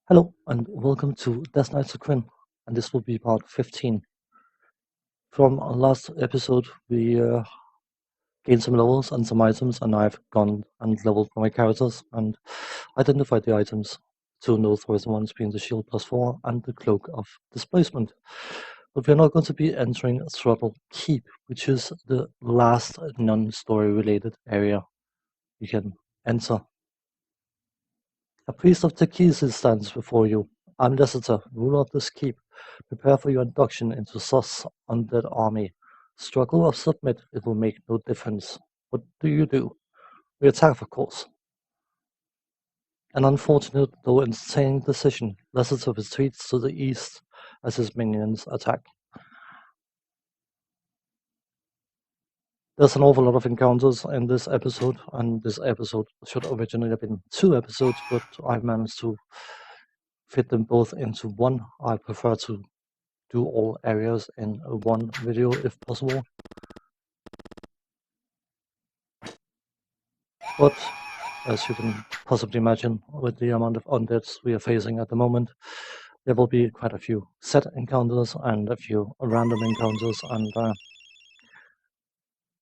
Hello and welcome to Death Knights of Krynn, and this will be part 15. From our last episode, we gained some levels and some items, and I've gone and leveled my characters and identified the items. Two noteworthy ones being the shield +4 and the cloak of displacement. But we're not going to be entering Throtl Keep, which is the last non-story related area you can enter. A priest of Techies stands before you. I'm Leciter, ruler of this keep. Prepare for your induction into Sus undead army. Struggle or submit, it will make no difference. What do? We attack, of course. An unfortunate, though insane decision, Leciter retreats to the east as his minions attack. There's an awful lot of encounters in this episode, and this episode should originally have been 2 episodes, but I've managed to fit them both into one. I prefer to do all areas in one video if possible. But as you can possibly imagine, with the amount of undeads we are facing at the moment, there will be quite a few set encounters and a few random encounters, and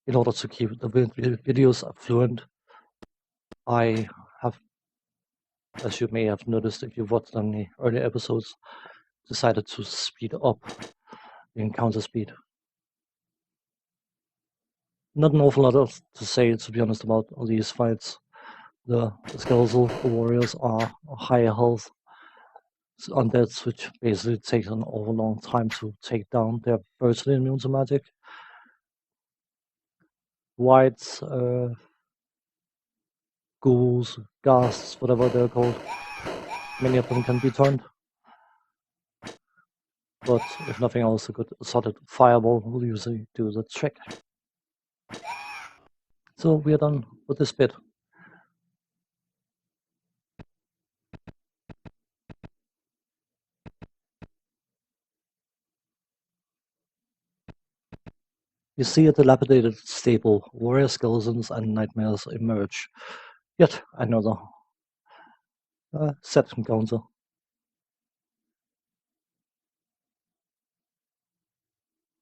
in order to keep the videos fluent, I have, as you may have noticed if you've watched any earlier episodes, decided to speed up the encounter speed. Not an awful lot to say, to be honest, about these fights. The skeletal warriors are higher health undeads, which basically takes an awful long time to take down. They're virtually immune to magic. Whites, ghouls, ghasts, whatever they're called, many of them can be turned. But if nothing else, a good solid fireball will usually do the trick. So we are done with this bit. You see a dilapidated stable, warrior skeletons and nightmares emerge. Yet another set encounter.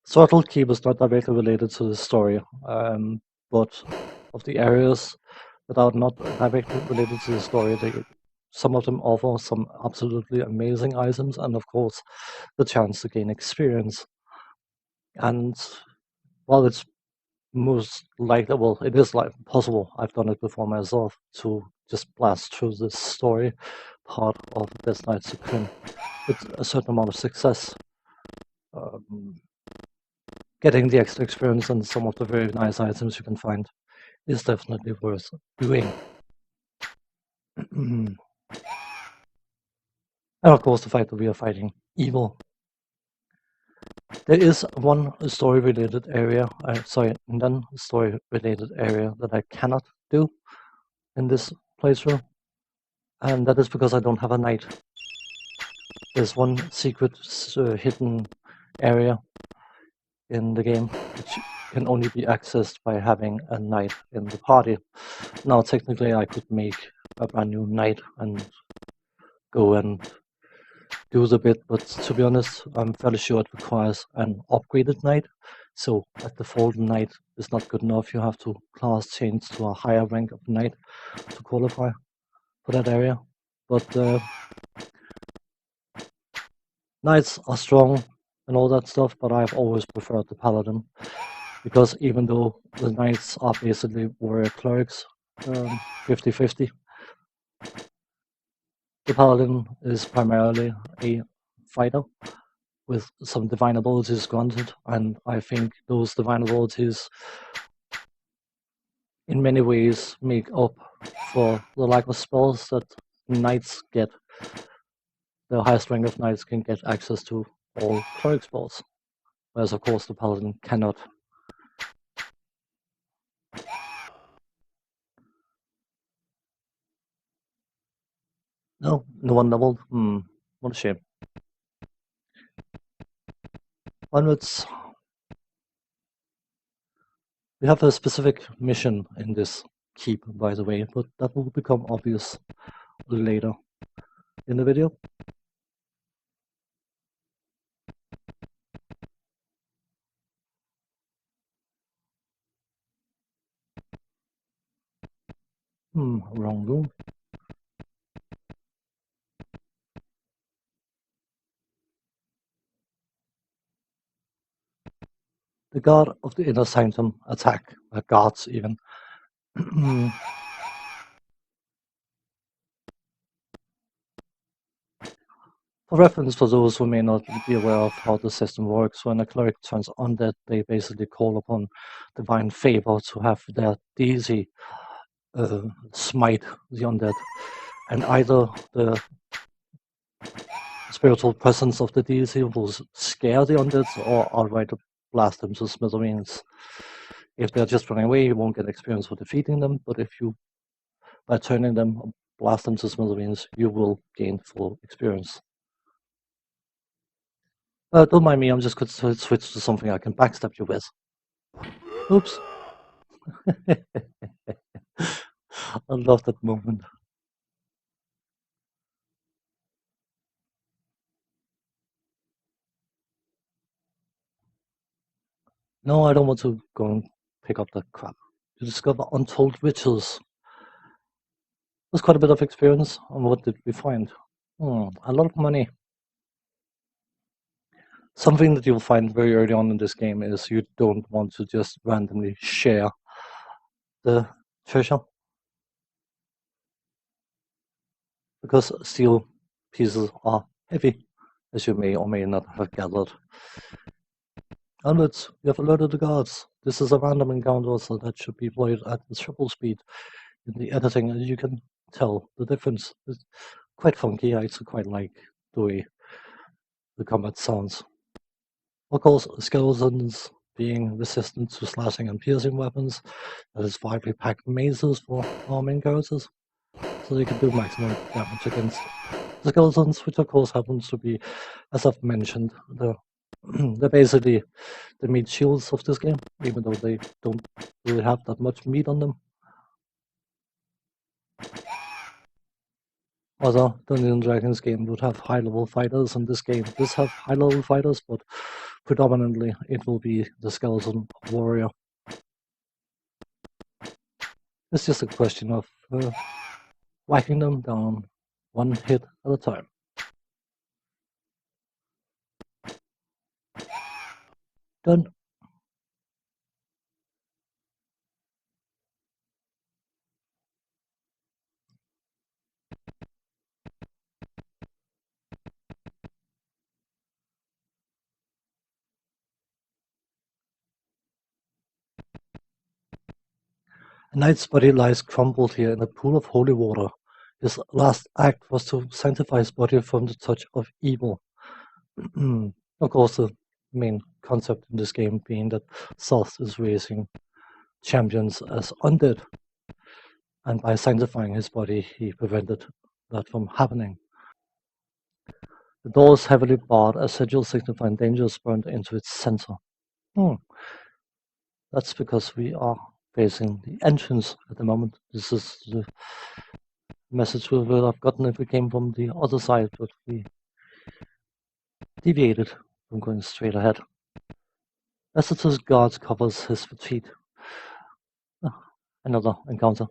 Throtl Keep is not directly related to the story, but of the areas that are not directly related to the story, some of them offer some absolutely amazing items, and of course, the chance to gain experience. And while it's most likely, well, it is like possible, I've done it before myself, to just blast through this story part of Death Knights of Krynn with a certain amount of success. Getting the extra experience and some of the very nice items you can find is definitely worth doing. And of course, the fact that we are fighting evil. There is one story-related area, non-story-related area that I cannot do in this playthrough, and that is because I don't have a knight. There's one secret hidden area in the game which can only be accessed by having a knight in the party. Now, technically, I could make a brand new knight and go and do the bit, but to be honest, I'm fairly sure it requires an upgraded knight. So a default knight is not good enough. You have to class change to a higher rank of knight to qualify for that area. But knights are strong and all that stuff, but I've always preferred the paladin, because even though the knights are basically warrior clerics, 50-50, the paladin is primarily a fighter with some divine abilities granted, and I think those divine abilities in many ways make up for the lack of spells that knights get. The highest rank of knights can get access to all cleric spells, whereas of course the paladin cannot. No one leveled? What a shame. Onwards. We have a specific mission in this keep, by the way, but that will become obvious later in the video. Wrong room. The guard of the inner sanctum attack, guards even. For reference, for those who may not be aware of how the system works, when a cleric turns undead, they basically call upon divine favor to have their deity smite the undead. And either the spiritual presence of the deity will scare the undead or outright blast them to smithereens. If they're just running away, you won't get experience for defeating them, but if you, by turning them, blast them to smithereens, you will gain full experience. Don't mind me, I'm just going to switch to something I can backstab you with. Oops. I love that moment. No, I don't want to go and pick up that crap. You discover untold riches. There's quite a bit of experience. And what did we find? A lot of money. Something that you'll find very early on in this game is you don't want to just randomly share the treasure, because steel pieces are heavy, as you may or may not have gathered. Onwards, you have alerted the guards. This is a random encounter, so that should be played at the triple speed. In the editing, as you can tell, the difference is quite funky. I actually quite like the way the combat sounds. Of course, skeletons being resistant to slashing and piercing weapons, that is why we pack mazes for our main characters, so they can do maximum damage against the skeletons, which of course happens to be, as I've mentioned, they're basically the meat shields of this game, even though they don't really have that much meat on them. Other Dungeons & Dragons game would have high-level fighters, and this game does have high-level fighters, but predominantly it will be the skeleton warrior. It's just a question of whacking them down one hit at a time. Done. A knight's body lies crumpled here in a pool of holy water. His last act was to sanctify his body from the touch of evil. Of course, the main concept in this game being that Thoth is raising champions as undead, and by sanctifying his body, he prevented that from happening. The door is heavily barred, a sigil signifying danger is burned into its center. That's because we are facing the entrance at the moment. This is the message we would have gotten if we came from the other side, but we deviated from going straight ahead. Lassiter's guard covers his retreat. Another encounter.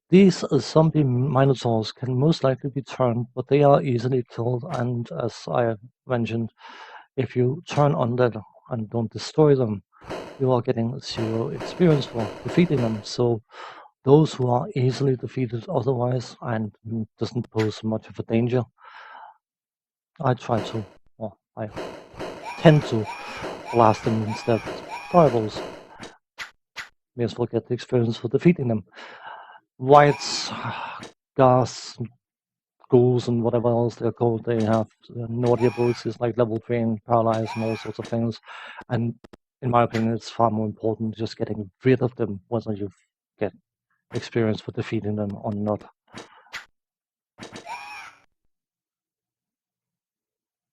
These zombie minotaurs can most likely be turned, but they are easily killed, and as I mentioned, if you turn on them and don't destroy them, you are getting 0 experience for defeating them. So those who are easily defeated otherwise and doesn't pose much of a danger, I tend to blast them instead with fireballs. May as well get the experience for defeating them. Whites, gas, ghouls, and whatever else they're called, they have naughty abilities like level 3 and paralyze and all sorts of things. And in my opinion, it's far more important just getting rid of them, whether you get experience for defeating them or not.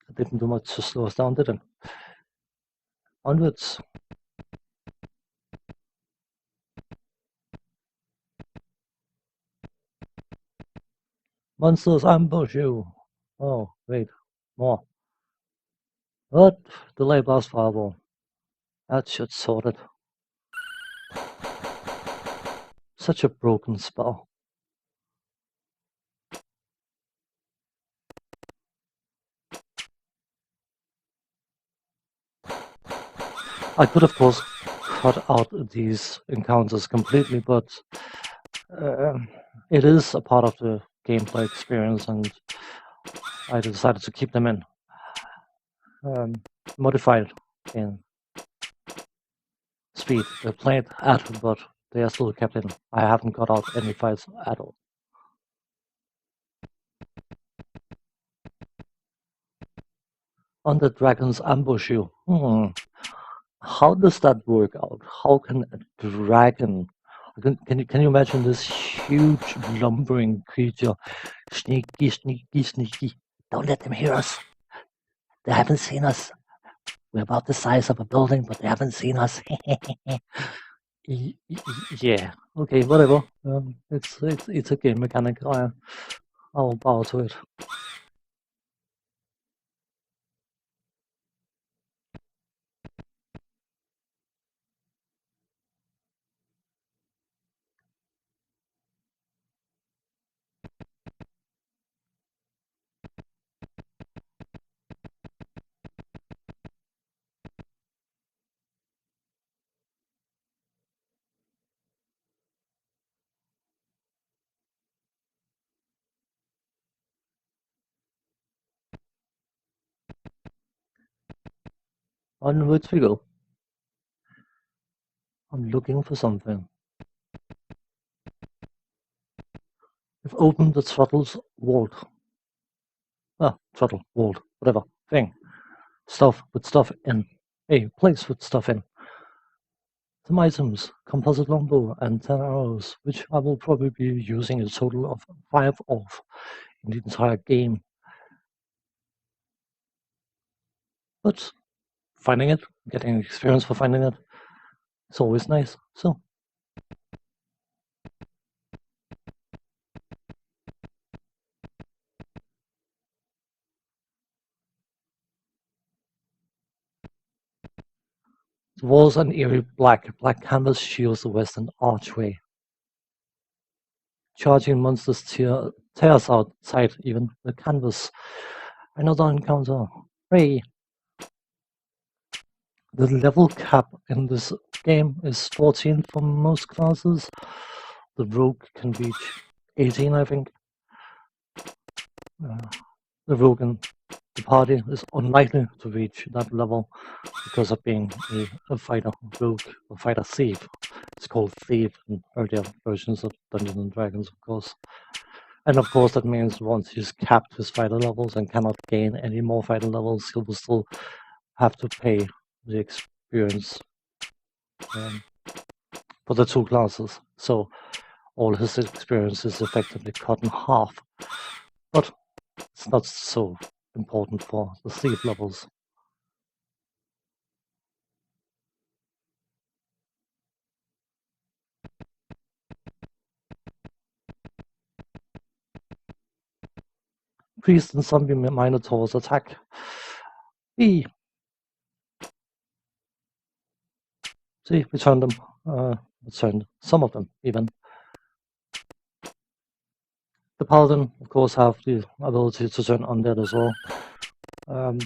It didn't do much to slow us down, did it? Onwards. Monsters ambush you. Oh, wait, more. What? Delay blast fireball. That should sort it. Such a broken spell. I could, of course, cut out these encounters completely, but it is a part of the gameplay experience, and I decided to keep them in. Modified in speed. They're played at, but they are still kept in. I haven't got out any fights at all. On the dragons ambush you. How does that work out? How can a dragon? Can you imagine this huge lumbering creature? Sneaky, sneaky, sneaky. Don't let them hear us. They haven't seen us. We're about the size of a building, but they haven't seen us. Yeah. Okay. Whatever. It's a game mechanic. I'll bow to it. Onwards we go. I'm looking for something. We've opened the Throtl's vault. Throtl, vault, whatever, thing. Stuff with stuff in. A place with stuff in. Some items, composite longbow and 10 arrows, which I will probably be using a total of 5 of in the entire game. But finding it, getting experience for finding it, it's always nice. So the walls are eerie black. Black canvas shields the western archway. Charging monsters tears outside even the canvas. Another encounter. Hooray! The level cap in this game is 14 for most classes. The rogue can reach 18, I think. The rogue in the party is unlikely to reach that level because of being a fighter rogue, a fighter thief. It's called thief in earlier versions of Dungeons and Dragons, of course. And of course, that means once he's capped his fighter levels and cannot gain any more fighter levels, he will still have to pay the experience for the 2 classes. So all his experience is effectively cut in half. But it's not so important for the thief levels. Priest and zombie minotaurs attack. See, we turned them. We turned some of them even. The paladin, of course, have the ability to turn undead as well.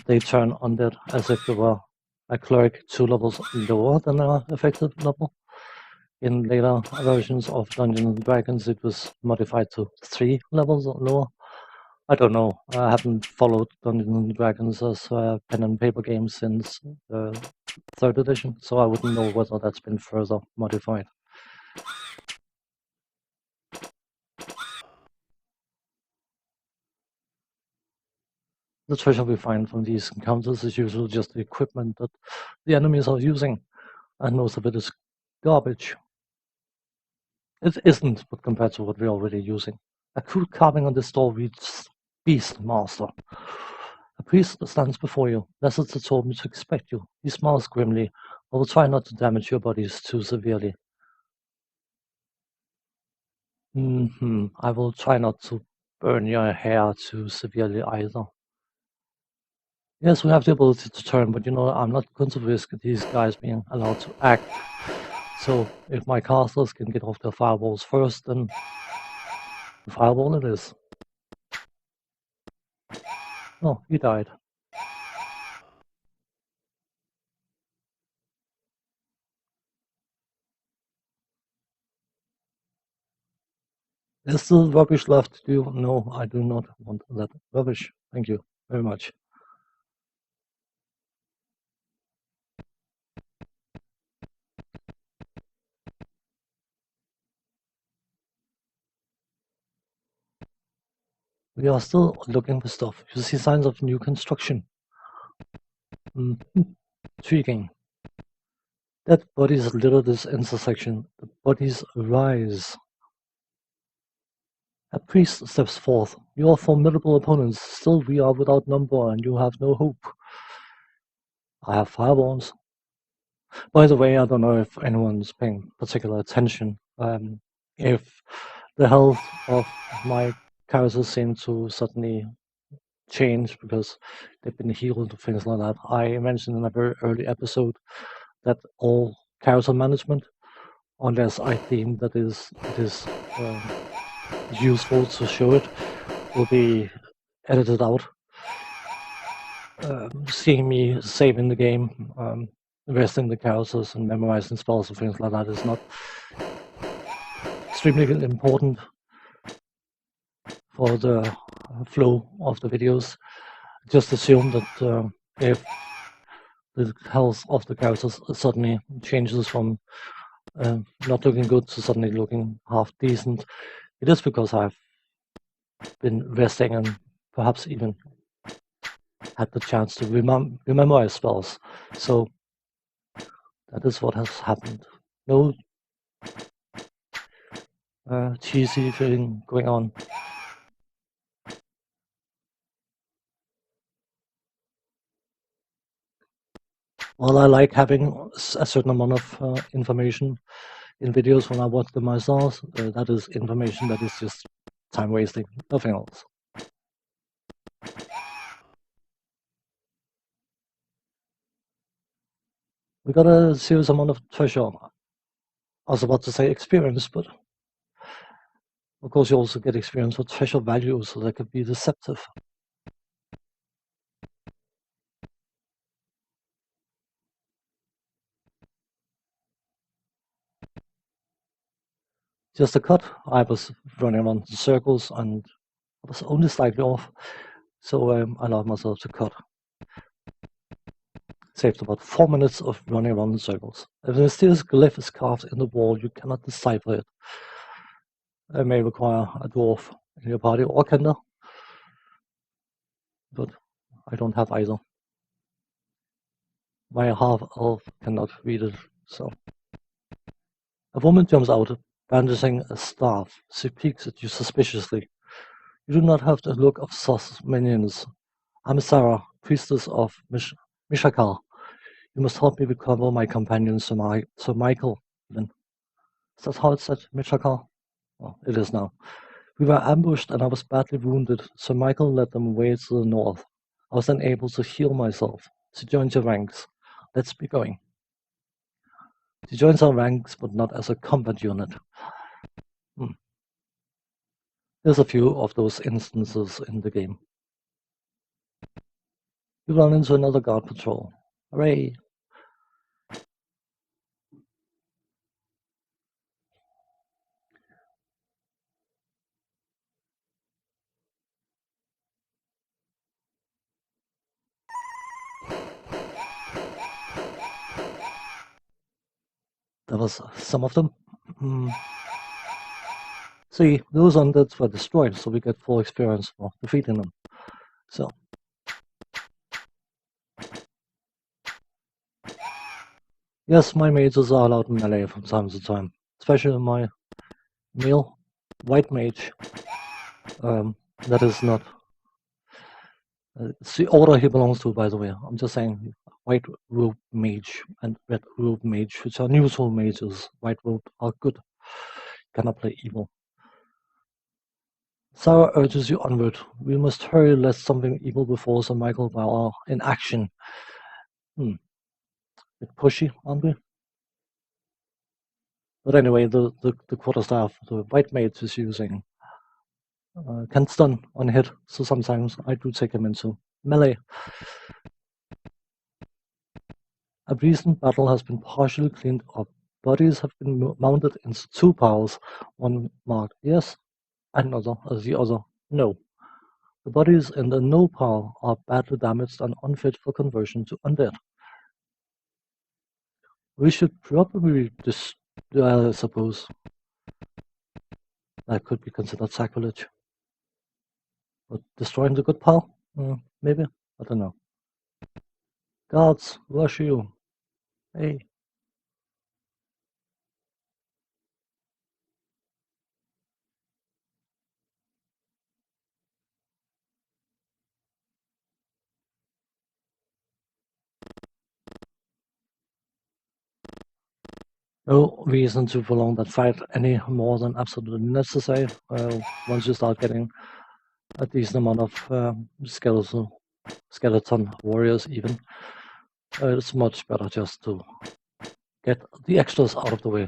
They turn undead as if they were a cleric 2 levels lower than their effective level. In later versions of Dungeons and Dragons, it was modified to 3 levels lower. I don't know. I haven't followed Dungeons and Dragons as a pen and paper game since the 3rd edition, so I wouldn't know whether that's been further modified. The treasure we find from these encounters is usually just the equipment that the enemies are using, and most of it is garbage. It isn't, but compared to what we're already using. A crude carving on this door reads Beast Master. A priest stands before you. Lesser told me to expect you. He smiles grimly. I will try not to damage your bodies too severely. I will try not to burn your hair too severely either. Yes, we have the ability to turn, but I'm not going to risk these guys being allowed to act. So if my casters can get off their fireballs first, then the fireball it is. Oh, he died. There's still rubbish left. Do you? No, I do not want that rubbish. Thank you very much. We are still looking for stuff. You see signs of new construction. Intriguing. Dead bodies litter this intersection. The bodies rise. A priest steps forth. You are formidable opponents. Still we are without number and you have no hope. I have fireballs. By the way, I don't know if anyone's paying particular attention. If the health of my characters seem to suddenly change because they've been healed, things like that. I mentioned in a very early episode that all character management, unless I deem that it is useful to show it, will be edited out. Seeing me saving the game, investing the characters and memorizing spells and things like that is not extremely important for the flow of the videos. Just assume that if the health of the characters suddenly changes from not looking good to suddenly looking half decent, it is because I've been resting and perhaps even had the chance to rememorize spells. So that is what has happened. No cheesy thing going on. While I like having a certain amount of information in videos when I watch them myself, that is information that is just time wasting, nothing else. We got a serious amount of treasure. I was about to say experience, but of course you also get experience for treasure value, so that could be deceptive. Just a cut. I was running around in circles and I was only slightly off, so I allowed myself to cut. Saved about 4 minutes of running around in circles. If a mysterious glyph is carved in the wall, you cannot decipher it. It may require a dwarf in your party or Kender, but I don't have either. My half-elf cannot read it, so. A woman jumps out, brandishing a staff. She peeks at you suspiciously. You do not have the look of sus minions. I'm Sarah, priestess of Mishakal. You must help me recover my companion, Sir Michael. Even. Is that how it's said, Mishakal? Well, it is now. We were ambushed and I was badly wounded. Sir Michael led them away to the north. I was then able to heal myself. She joined your ranks. Let's be going. She joins our ranks, but not as a combat unit. There's a few of those instances in the game. You run into another guard patrol. Hooray! That was some of them. See, those undeads were destroyed, so we get full experience for defeating them. So. Yes, my mages are allowed in melee from time to time, especially my male white mage. That is not. It's the order he belongs to, by the way. I'm just saying white robe mage and red robe mage, which are neutral mages. White robe are good. Cannot play evil. Sarah urges you onward. We must hurry lest something evil befalls Sir Michael while are in action. Bit pushy, aren't we? But anyway, the quarterstaff, the white mage is using, can stun on hit, so sometimes I do take him into melee. A recent battle has been partially cleaned up. Bodies have been mounted into 2 piles, one marked yes, Another as the other. No. The bodies in the no pile are badly damaged and unfit for conversion to undead. We should probably just, I suppose, that could be considered sacrilege. But destroying the good pile? Maybe? I don't know. Guards, rush you. Hey. No reason to prolong that fight any more than absolutely necessary. Once you start getting a decent amount of skeleton warriors even, it's much better just to get the extras out of the way.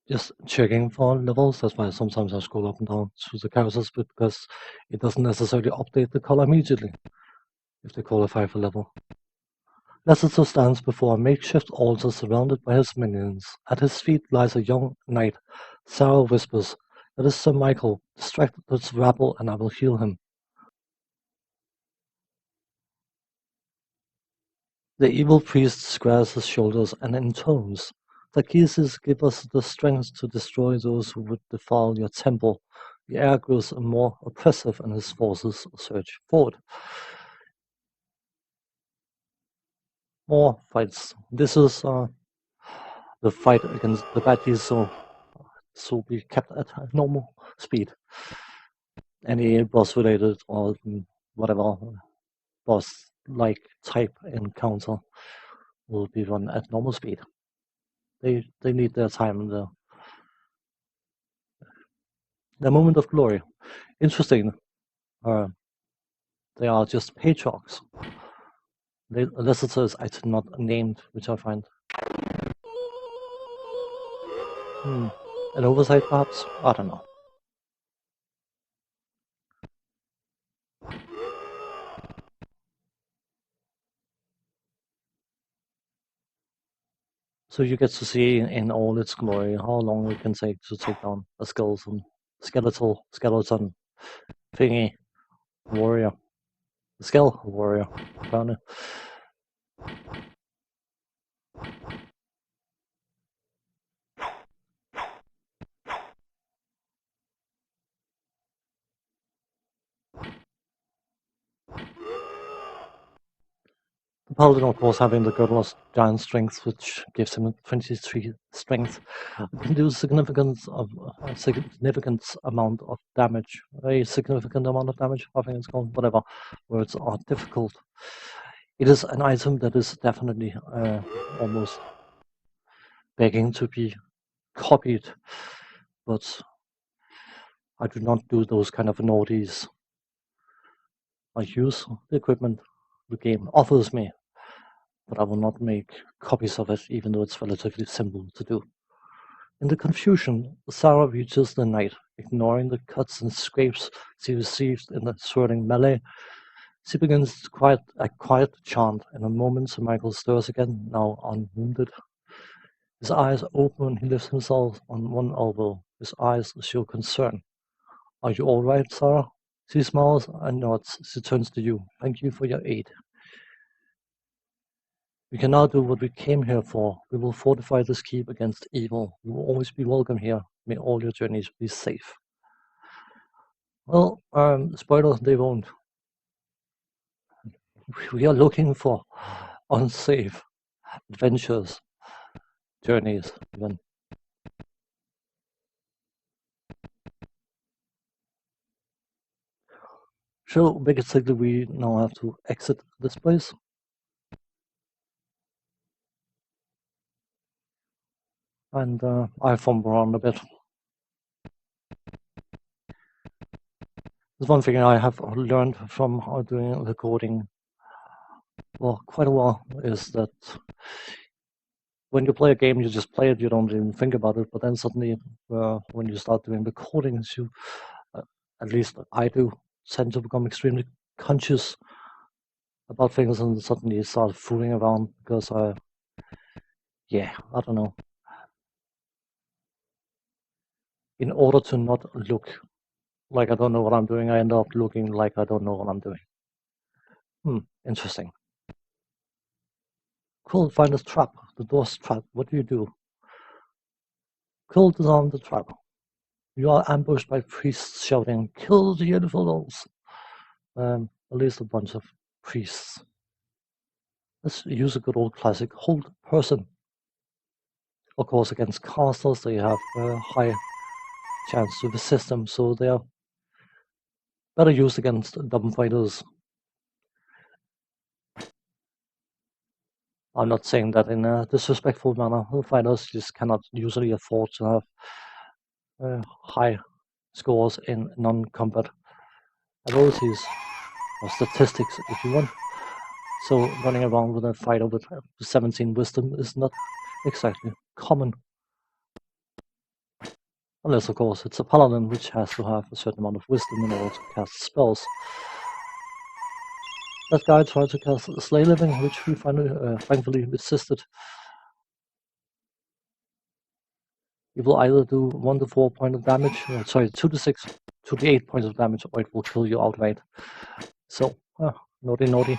Just checking for levels. That's why sometimes I scroll up and down through the characters, because it doesn't necessarily update the color immediately if they qualify for level. Leicester stands before a makeshift altar surrounded by his minions. At his feet lies a young knight. Sarah whispers, "That is Sir Michael. Distract this rabble and I will heal him." The evil priest squares his shoulders and intones, "Takesis, give us the strength to destroy those who would defile your temple." The air grows more oppressive and his forces surge forward. More fights. This is the fight against the baddies, so be kept at a normal speed. Any boss related or whatever boss like type encounter will be run at normal speed. They need their time. The moment of glory. Interesting. They are just patriarchs. The Leicesters I did not named, which I find an oversight perhaps. I don't know. So you get to see in all its glory how long it can take to take down a skeleton thingy warrior. The Skell warrior, apparently. The Paladin, of course, having the Girdler's giant strength, which gives him 23 strength, can do a significant amount of damage. A significant amount of damage, I think it's called, whatever words are difficult. It is an item that is definitely almost begging to be copied, but I do not do those kind of naughties. I use the equipment the game offers me, but I will not make copies of it, even though it's relatively simple to do. In the confusion, Sarah reaches the knight, ignoring the cuts and scrapes she received in the swirling melee. She begins a quiet chant. In a moment, Sir Michael stirs again, now unwounded. His eyes open, he lifts himself on one elbow. His eyes show concern. "Are you all right, Sarah?" She smiles and nods. She turns to you. "Thank you for your aid. We can now do what we came here for. We will fortify this keep against evil. You will always be welcome here. May all your journeys be safe." Well, spoiler, they won't. We are looking for unsafe adventures, journeys, even. So basically, we now have to exit this place. And I fumble around a bit. There's one thing I have learned from doing recording for quite a while is that when you play a game, you just play it, you don't even think about it. But then suddenly, when you start doing recordings, you, at least I do, tend to become extremely conscious about things, and suddenly start fooling around because I don't know. In order to not look like I don't know what I'm doing, I end up looking like I don't know what I'm doing. Interesting. Cool, find this trap. The door's trapped. What do you do? Cool, disarm the trap. You are ambushed by priests shouting, "Kill the infidels!" At least a bunch of priests. Let's use a good old classic hold person. Of course, against casters, they have a high chance to resist them, so they are better used against dumb fighters. I'm not saying that in a disrespectful manner. Fighters just cannot usually afford to have high scores in non-combat abilities or statistics, if you want. So running around with a fighter with 17 wisdom is not exactly common. Unless, of course, it's a paladin, which has to have a certain amount of wisdom in order to cast spells. That guy tried to cast Slay Living, which we thankfully resisted. It will either do 1 to 4 points of damage, 2 to 6, 2 to 8 points of damage, or it will kill you outright. So, naughty, naughty.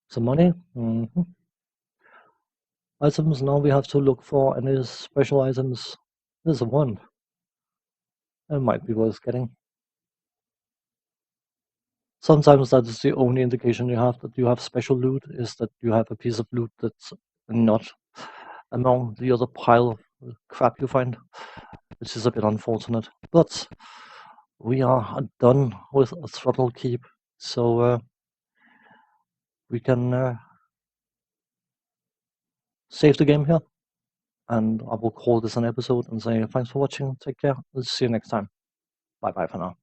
Some money. Items, now we have to look for any special items. There's a wand. It might be worth getting. Sometimes that is the only indication you have that you have special loot, is that you have a piece of loot that's not among the other pile of crap you find, which is a bit unfortunate. But we are done with a Throtl keep, so we can save the game here, and I will call this an episode and say thanks for watching, take care, let's see you next time. Bye bye for now.